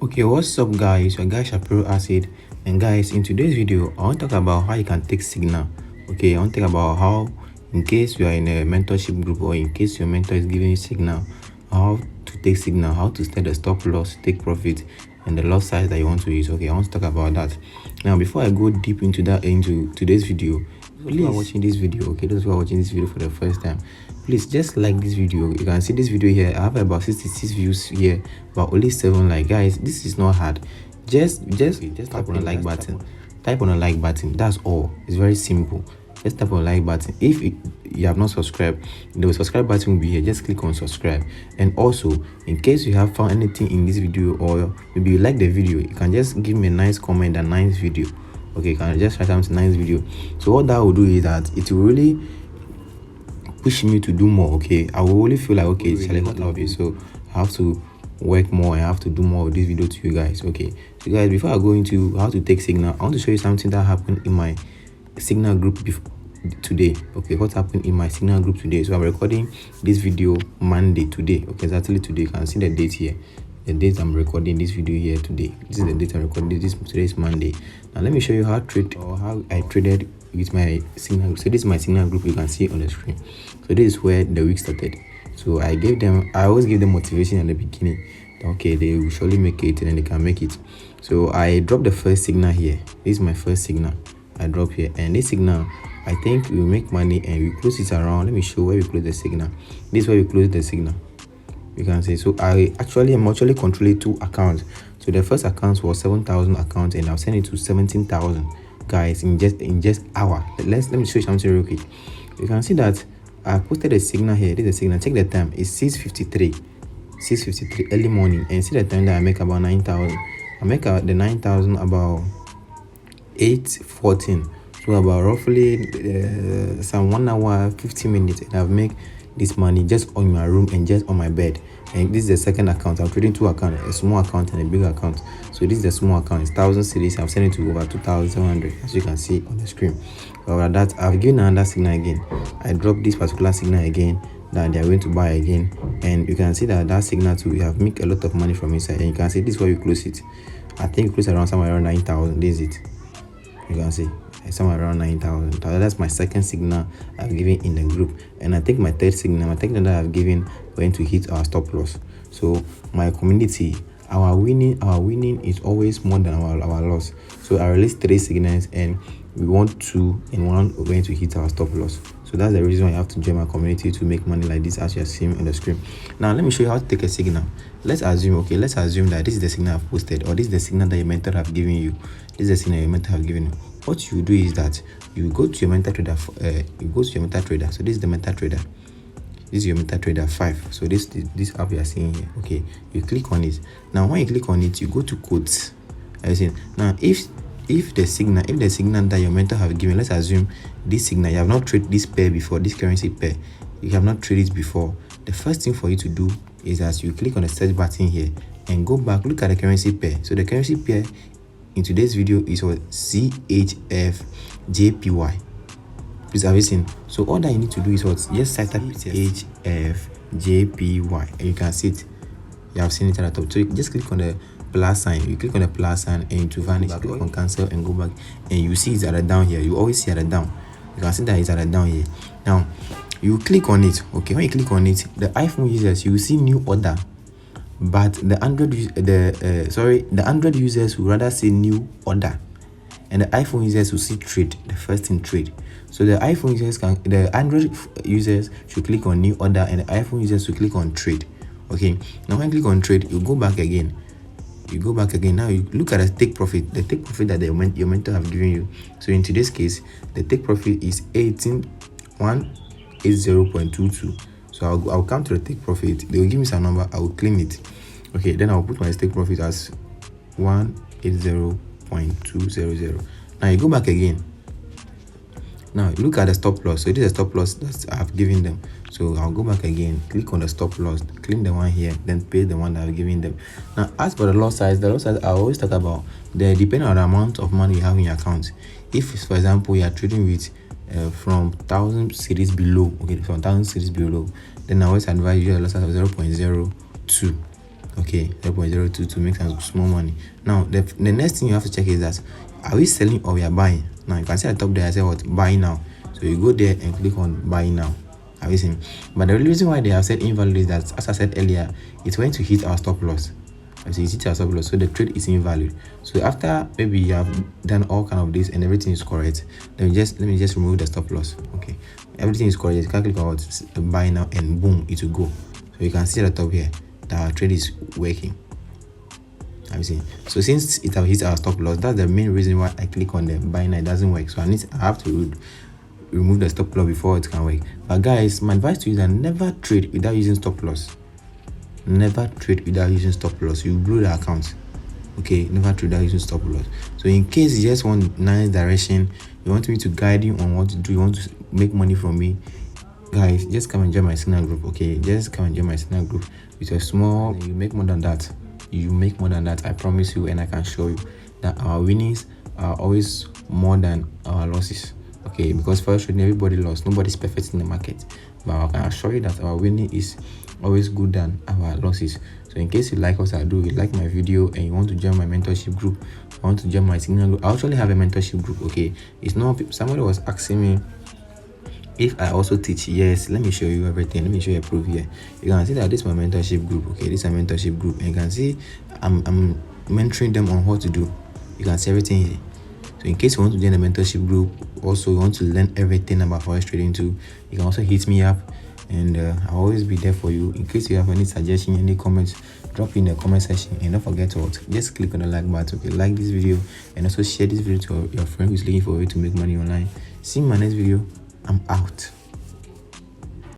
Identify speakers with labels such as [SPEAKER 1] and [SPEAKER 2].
[SPEAKER 1] Okay, what's up guys? Your guy Shapiro Acid, and guys, in today's video I want to talk about how you can take signal. Okay, I want to talk about how, in case you are in a mentorship group or in case your mentor is giving you signal, how to take signal, how to set the stop loss, take profit, and the loss size that you want to use. Okay, I want to talk about that. Now before I go deep into today's video, those who are watching this video, okay, those who are watching this video for the first time, please just like this video. You can see this video here, I have about 66 views here, but only 7 like. Guys, this is not hard. Just tap on the like button. Type on the like button, that's all. It's very simple. Just tap on the like button. If you have not subscribed, the subscribe button will be here. Just click on subscribe. And also, in case you have found anything in this video, or maybe you like the video, you can just give me a nice comment and nice video. Okay, you can just write down a nice video. So what that will do is that it will really push me to do more. Okay, I will really feel like, okay, it's really love you, so I have to work more. I have to do more of this video to you guys. Okay, so guys, before I go into how to take signal, I want to show you something that happened in my signal group today. Okay, what happened in my signal group today? So I'm recording this video Monday today. Okay, exactly today. You can see the date here, the date I'm recording this video here today. This is the date I'm recording this. Today is Monday. Now let me show you how I traded with my signal group. So this is my signal group, you can see on the screen. So this is where the week started. So I always give them motivation at the beginning. Okay, they will surely make it, and then they can make it. So I dropped the first signal here. This is my first signal I drop here, and this signal, I think we will make money, and we close it around. Let me show where we close the signal. This is where we close the signal. You can see. So I'm actually controlling 2 accounts. So the first account was 7,000 accounts, and I'll send it to 17,000 guys in just hour. Let me show you something real quick. You can see that I posted a signal here. This is a signal. Check the time. It's 6:53 early morning, and see the time that I make about 9,000. I make the 9,000 about 8:14. So about roughly some 1 hour 15 minutes, and I've made this money just on my room and just on my bed. And this is the second account. I'm trading 2 accounts, a small account and a big account. So this is the small account. It's 1,000 cedis. I'm sending to over 2,700, as you can see on the screen. Over that, I've given another signal again. I dropped this particular signal again that they are going to buy again, and you can see that signal too, we have make a lot of money from inside. And you can see this is where we close it. I think we close around somewhere around 9,000. This is it. You can see somewhere around 9,000. That's my second signal I've given in the group, and I think my third signal that I've given going to hit our stop loss. So my community, our winning is always more than our loss. So I released 3 signals, and we want 2, and 1 we're going to hit our stop loss. So that's the reason why you have to join my community to make money like this, as you are seeing on the screen. Now let me show you how to take a signal. Let's assume that this is the signal I've posted, or this is the signal that your mentor have given you. This is the signal your mentor have given you. What you do is that you go to your MetaTrader. So this is the MetaTrader. This is your MetaTrader 5. So this app you are seeing here. Okay, you click on it. Now when you click on it, you go to quotes. Now if the signal that your mentor have given, let's assume this signal, you have not traded this pair before, this currency pair, you have not traded it before. The first thing for you to do is that you click on the search button here and go back, look at the currency pair. So the currency pair in today's video is what? CHFJPY. Please have you seen? So all that you need to do is what? Just type CHFJPY, and you can see it. You have seen it at the top. So you just click on the plus sign. You click on the plus sign, and to vanish, click on cancel and go back, and you see it's at the down here. You always see at the down. You can see that it's at the down here. Now you click on it. Okay, when you click on it, the iPhone users, you will see new order, but the Android users will rather see new order, and the iPhone users will see trade, the first in trade. So the Android users should click on new order, and the iPhone users should click on trade. Okay, now when you click on trade, you go back again. Now you look at the take profit, that your mentor have given you. So in today's case, the take profit is 180.22. So I'll come to the take profit. They will give me some number, I will claim it. Okay, then I'll put my take profit as 180.200. Now you go back again. Now look at the stop loss. So this is a stop loss that I've given them. So I'll go back again, click on the stop loss, claim the one here, then pay the one that I've given them. Now as for the loss size I always talk about, depending on the amount of money you have in your account. If, for example, you are trading with from 1,000 series below, okay, from 1,000 series below, then I always advise you a loss size of 0.02. Okay, 0.02 to make some small money. Now the next thing you have to check is that are we selling or we are buying? Now you can see at the top there I say what, buy now. So you go there and click on buy now. Have you seen? But the reason why they have said invalid is that, as I said earlier, it's going to hit our stop loss. As you hit our stop loss, so the trade is invalid. So after maybe you have done all kind of this and everything is correct, then let me just remove the stop loss. Okay, everything is correct. You can click on buy now and boom, it will go. So you can see at the top here that our trade is working. Have you seen? So since it have hit our stop loss, that's the main reason why I click on the buy now. It doesn't work. So I have to remove the stop loss before it can work. But guys, my advice to you is that never trade without using stop loss. Never trade without using stop loss. You blow the account. Okay, never trade without using stop loss. So in case you just want nice direction, you want me to guide you on what to do, you want to make money from me, guys, just come and join my signal group. Okay, just come and join my signal group. With a small, you make more than that. You make more than that, I promise you, and I can show you that our winnings are always more than our losses. Okay, because first everybody lost, nobody's perfect in the market, but I can assure you that our winning is always good than our losses. So in case you like what I do, you like my video and you want to join my mentorship group, I want to join my signal group, I actually have a mentorship group. Okay, it's not, somebody was asking me if I also teach. Yes, let me show you everything. Let me show you a proof here. You can see that this is my mentorship group. Okay, this is my mentorship group, and you can see I'm mentoring them on what to do. You can see everything here. So in case you want to join the mentorship group, also you want to learn everything about forex trading too, you can also hit me up, and I'll always be there for you. In case you have any suggestion, any comments, drop in the comment section, and don't forget to just click on the like button. Okay, like this video and also share this video to your friend who's looking for a way to make money online. See you in my next video. I'm out.